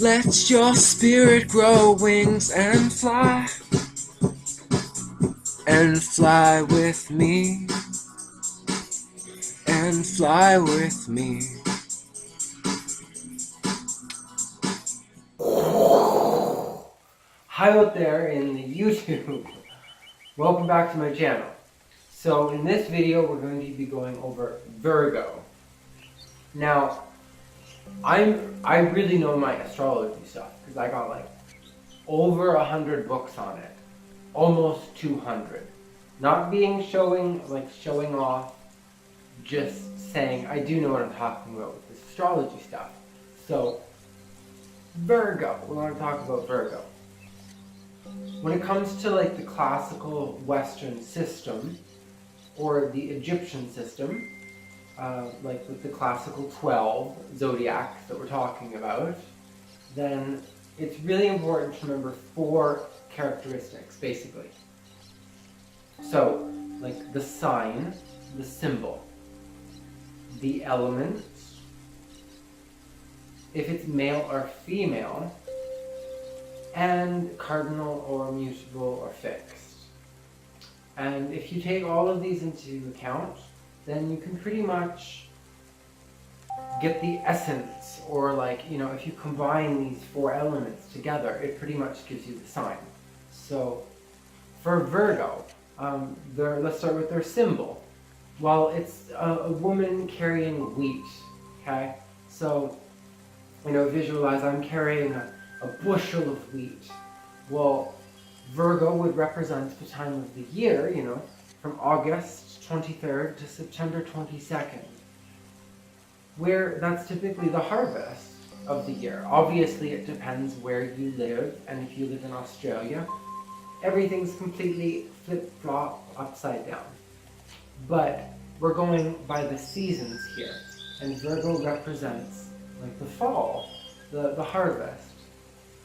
Let your spirit grow wings and fly with me, and fly with me. Hi out there in the YouTube. Welcome back to my channel. So in this video we're going to be going over Virgo. Now I really know my astrology stuff because I got like over 100 books on it. Almost 200. Not showing off, just saying I do know what I'm talking about with this astrology stuff. So Virgo, we want to talk about Virgo. When it comes to like the classical Western system or the Egyptian system, like with the classical 12 zodiacs that we're talking about, then it's really important to remember 4 characteristics basically. So, like the sign, the symbol, the element, if it's male or female, and cardinal or mutable or fixed. And if you take all of these into account, then you can pretty much get the essence, or like, you know, if you combine these 4 elements together, it pretty much gives you the sign. So for Virgo, let's start with their symbol. Well, it's a woman carrying wheat, okay? So, you know, visualize I'm carrying a bushel of wheat. Well, Virgo would represent the time of the year, you know, from August 23rd to September 22nd, where that's typically the harvest of the year. Obviously, it depends where you live, and if you live in Australia, everything's completely flip-flop, upside down. But we're going by the seasons here, and Virgo represents like the fall, the harvest,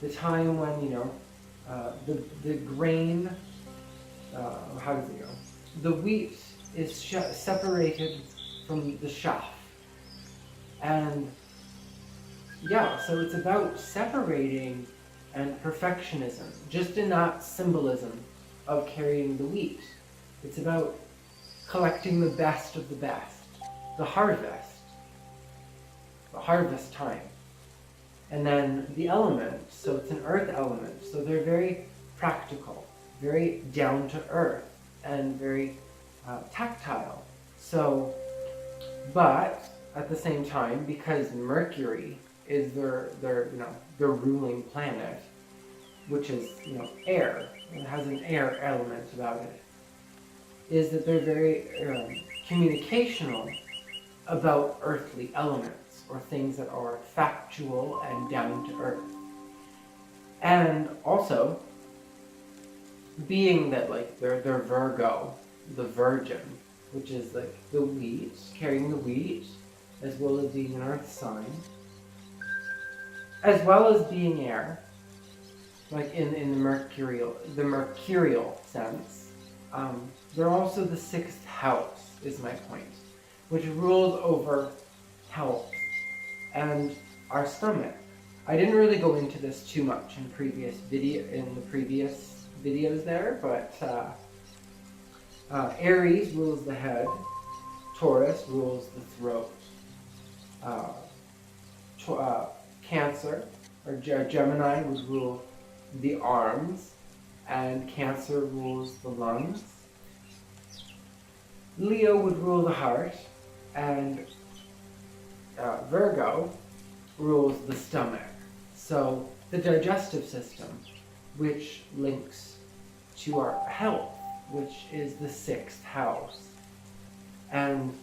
the time when, you know, the grain, how does it go? The wheat is separated from the chaff. And yeah, so it's about separating and perfectionism, just in that symbolism of carrying the wheat. It's about collecting the best of the best, the harvest time. And then the element, so it's an earth element, so they're very practical, very down to earth, and very tactile. So, but at the same time, because Mercury is their ruling planet, which is, you know, air, it has an air element about it, is that they're very communicational about earthly elements, or things that are factual and down to earth. And also, being that like they're Virgo, the virgin, which is like the wheat, carrying the wheat, as well as being an earth sign, as well as being air, like in the mercurial sense. They're also the 6th house, is my point, which rules over health and our stomach. I didn't really go into this too much in the previous videos there, but Aries rules the head, Taurus rules the throat, Cancer or Gemini would rule the arms, and Cancer rules the lungs. Leo would rule the heart, and Virgo rules the stomach. So the digestive system, which links to our health, which is the 6th house. And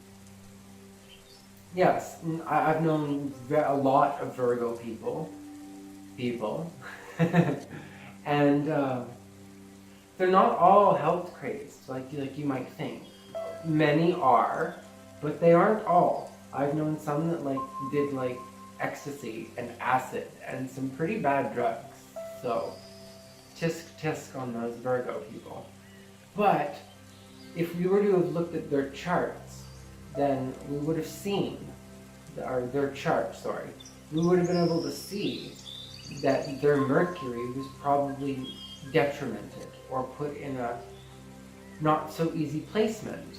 yes, I've known a lot of Virgo people, and they're not all health crazed like you might think. Many are, but they aren't all. I've known some that like did like ecstasy and acid and some pretty bad drugs. So tisk on those Virgo people. But if we were to have looked at their charts, then we would have seen, or their chart, sorry, we would have been able to see that their Mercury was probably detrimented or put in a not so easy placement.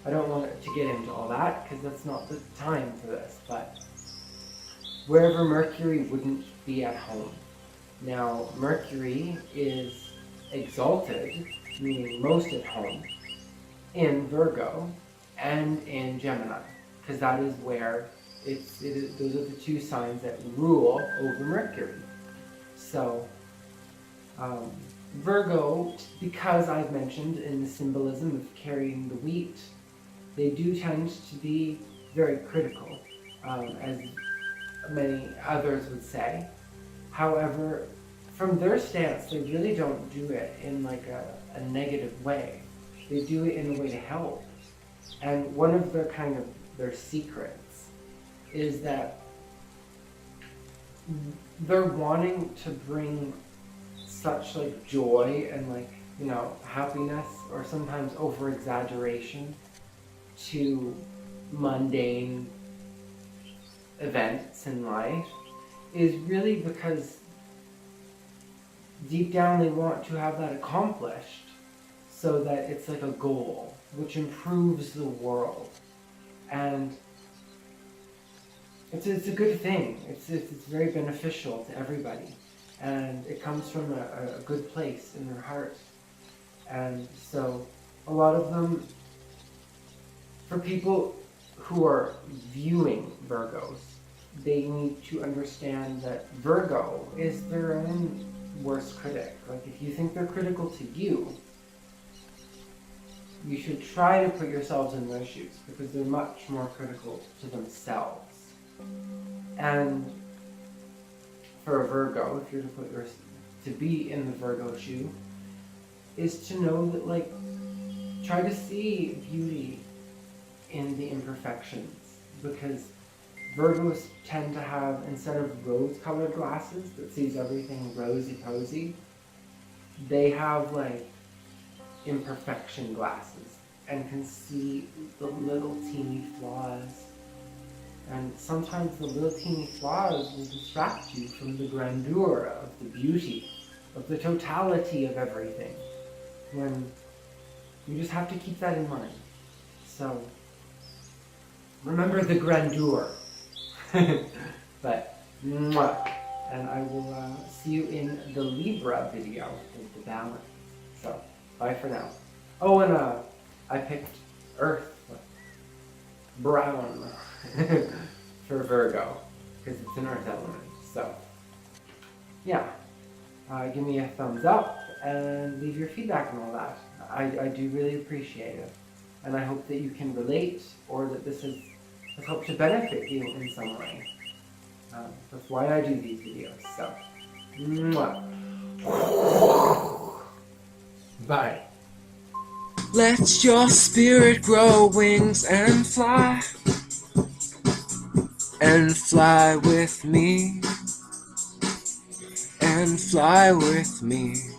I don't want to get into all that because that's not the time for this, but wherever Mercury wouldn't be at home. Now, Mercury is exalted, meaning most at home, in Virgo and in Gemini, because that is where those are the two signs that rule over Mercury. So, Virgo, because I've mentioned in the symbolism of carrying the wheat, they do tend to be very critical, as many others would say. However, from their stance, they really don't do it in like a negative way. They do it in a way to help. And one of their secrets is that they're wanting to bring such like joy and like, you know, happiness or sometimes over exaggeration to mundane events in life is really because deep down they want to have that accomplished so that it's like a goal which improves the world. And it's a good thing. It's very beneficial to everybody, and it comes from a good place in their heart. And so a lot of them, for people who are viewing Virgos, they need to understand that Virgo is their own worst critic. Like if you think they're critical to you, you should try to put yourselves in their shoes, because they're much more critical to themselves. And for a Virgo, if you're to be in the Virgo shoe, is to know that, like, try to see beauty in the imperfections, because Virgos tend to have, instead of rose-colored glasses that sees everything rosy-posy, they have like imperfection glasses and can see the little teeny flaws. And sometimes the little teeny flaws will distract you from the grandeur of the beauty, of the totality of everything. When you just have to keep that in mind. So remember the grandeur. But, mwah, and I will see you in the Libra video with the balance. So, bye for now. Oh, and I picked Earth, brown, for Virgo, because it's an Earth element. So, yeah, give me a thumbs up and leave your feedback and all that. I do really appreciate it. And I hope that you can relate, or that this has helped to benefit you in some way. That's why I do these videos. So, mwah. Bye. Let your spirit grow wings and fly with me, and fly with me.